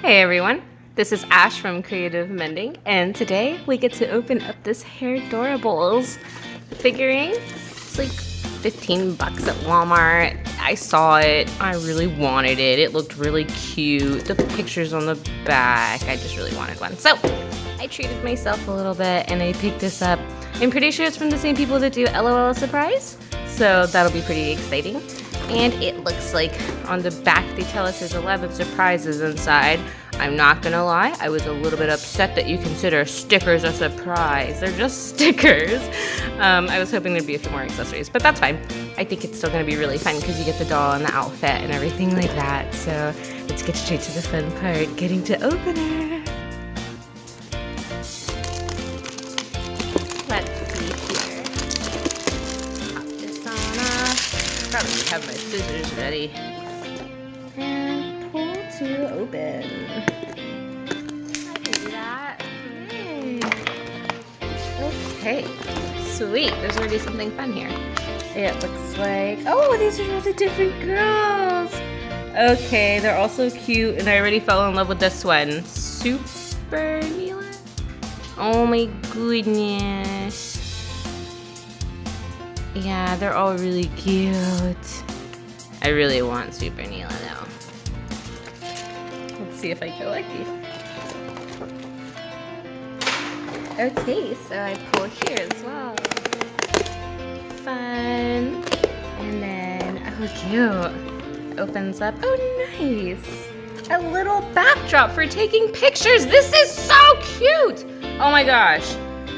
Hey everyone, this is Ash from Creative Mending, and today we get to open up this Hairdorables figurine. It's like 15 bucks at Walmart. I saw it, I really wanted it. It looked really cute. The pictures on the back, I just really wanted one. So I treated myself a little bit and I picked this up. I'm pretty sure it's from the same people that do LOL Surprise, so that'll be pretty exciting. And it looks like on the back they tell us there's 11 surprises inside. I'm not gonna lie, I was a little bit upset that you consider stickers a surprise. They're just stickers. I was hoping there'd be a few more accessories, but that's fine. I think it's still gonna be really fun because you get the doll and the outfit and everything like that. So let's get straight to the fun part, getting to open her. Let's see here. Pop this on off. Probably have my scissors ready. And pull to open. I can do that. Okay. Sweet. There's already something fun here. It looks like, oh, these are all the different girls. Okay, they're all so cute, and I already fell in love with this one. Super Neela? Oh my goodness. Yeah, they're all really cute. I really want Super Neela now. Let's see if I can like these. Okay, so I pull here as well. Fun. And then, oh cute. Opens up. Oh nice. A little backdrop for taking pictures. This is so cute. Oh my gosh.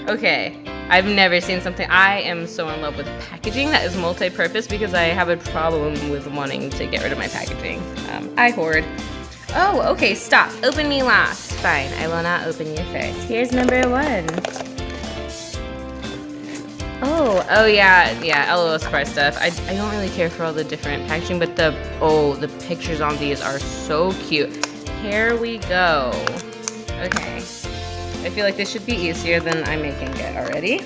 Okay. I've never seen something. I am so in love with packaging that is multi-purpose because I have a problem with wanting to get rid of my packaging. I hoard. Oh, okay, stop. Open me last. Fine, I will not open you first. Here's number 1. Oh yeah, LOL Surprise stuff. I don't really care for all the different packaging, but the pictures on these are so cute. Here we go. Okay. I feel like this should be easier than I'm making it already.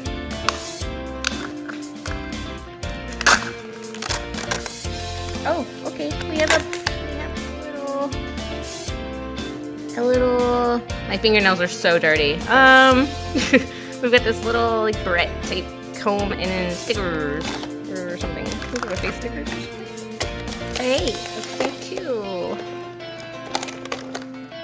Oh, okay. We have a little. My fingernails are so dirty. We've got this little like barrette type comb and then stickers or something. Those are face stickers. Hey, that's so cute.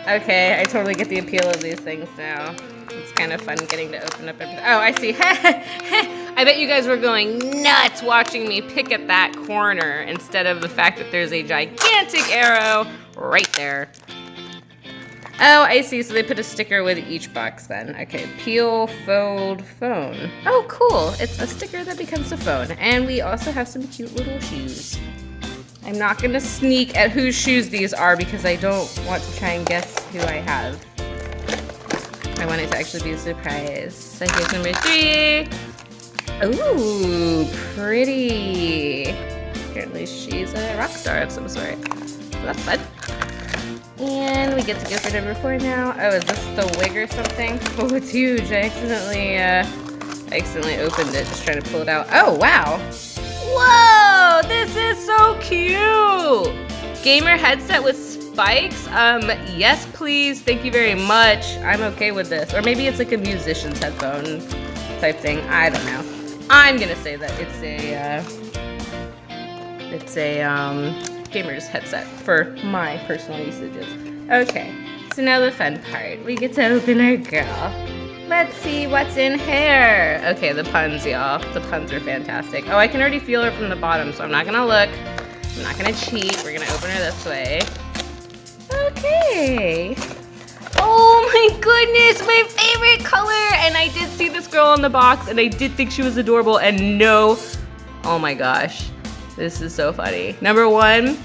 Okay, I totally get the appeal of these things now. It's kind of fun getting to open up everything. Oh, I see. I bet you guys were going nuts watching me pick at that corner instead of the fact that there's a gigantic arrow right there. Oh, I see. So they put a sticker with each box then. Okay, peel, fold, phone. Oh, cool. It's a sticker that becomes a phone. And we also have some cute little shoes. I'm not going to sneak at whose shoes these are because I don't want to try and guess who I have. I want it to actually be a surprise. So here's number 3. Ooh, pretty. Apparently she's a rock star of some sort. So that's fun. And we get to go for number 4 now. Oh, is this the wig or something? Oh, it's huge. I accidentally opened it just trying to pull it out. Oh, wow. Whoa, this is so cute. Gamer headset with spikes. Yes, please. Thank you very much. I'm okay with this. Or maybe it's like a musician's headphone type thing. I don't know. I'm gonna say that it's a gamer's headset for my personal usages. Okay, so now the fun part. We get to open our girl. Let's see what's in here. Okay, the puns, y'all. The puns are fantastic. Oh, I can already feel her from the bottom, so I'm not gonna look. I'm not gonna cheat. We're gonna open her this way. Okay. Oh my goodness, my favorite color. And I did see this girl on the box, and I did think she was adorable, and no. Oh my gosh. This is so funny. Number 1,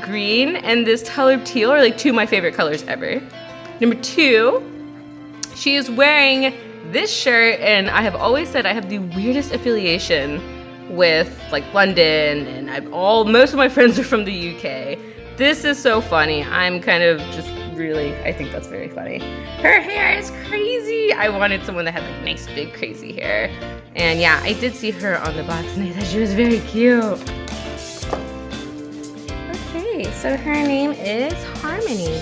green, and this color teal are like 2 of my favorite colors ever. Number 2, she is wearing this shirt, and I have always said I have the weirdest affiliation with like London, and most of my friends are from the UK. This is so funny. I'm kind of just really, I think that's very funny. Her hair is crazy. I wanted someone that had like nice big crazy hair. And yeah, I did see her on the box and I thought she was very cute. Okay, so her name is Harmony.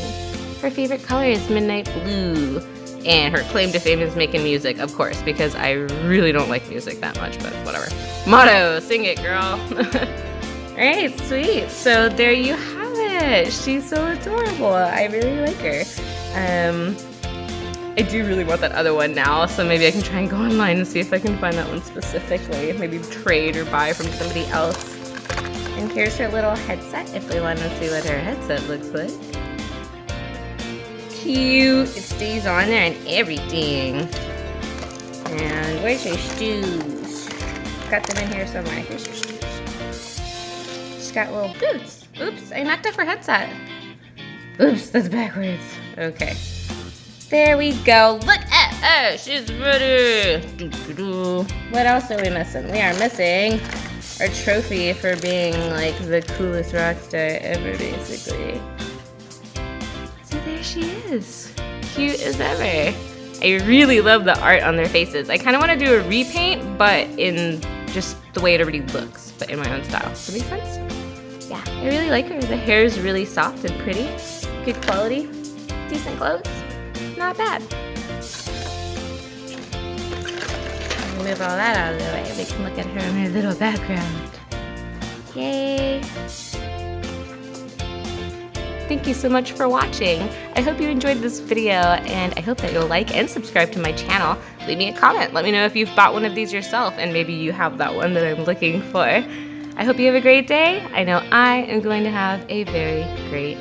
Her favorite color is midnight blue. And her claim to fame is making music, of course, because I really don't like music that much, but whatever. Motto, sing it, girl. Alright, sweet. So there you have it. She's so adorable. I really like her. I do really want that other one now, so maybe I can try and go online and see if I can find that one specifically. Maybe trade or buy from somebody else. And here's her little headset if we want to see what her headset looks like. Cute. It stays on there and everything. And where's your shoes? Got them in here somewhere. Here's your shoes. She's got little boots. Oops, I knocked off her headset. Oops, that's backwards. Okay. There we go. Look at, oh, she's ready. What else are we missing? We are missing our trophy for being like the coolest rock star ever, basically. So there she is. Cute as ever. I really love the art on their faces. I kind of want to do a repaint, but in just the way it already looks, but in my own style. So it'll be fun. Yeah, I really like her. The hair is really soft and pretty. Good quality. Decent clothes. Not bad. Move all that out of the way. We can look at her in her little background. Yay. Thank you so much for watching. I hope you enjoyed this video, and I hope that you'll like and subscribe to my channel. Leave me a comment. Let me know if you've bought one of these yourself, and maybe you have that one that I'm looking for. I hope you have a great day. I know I am going to have a very great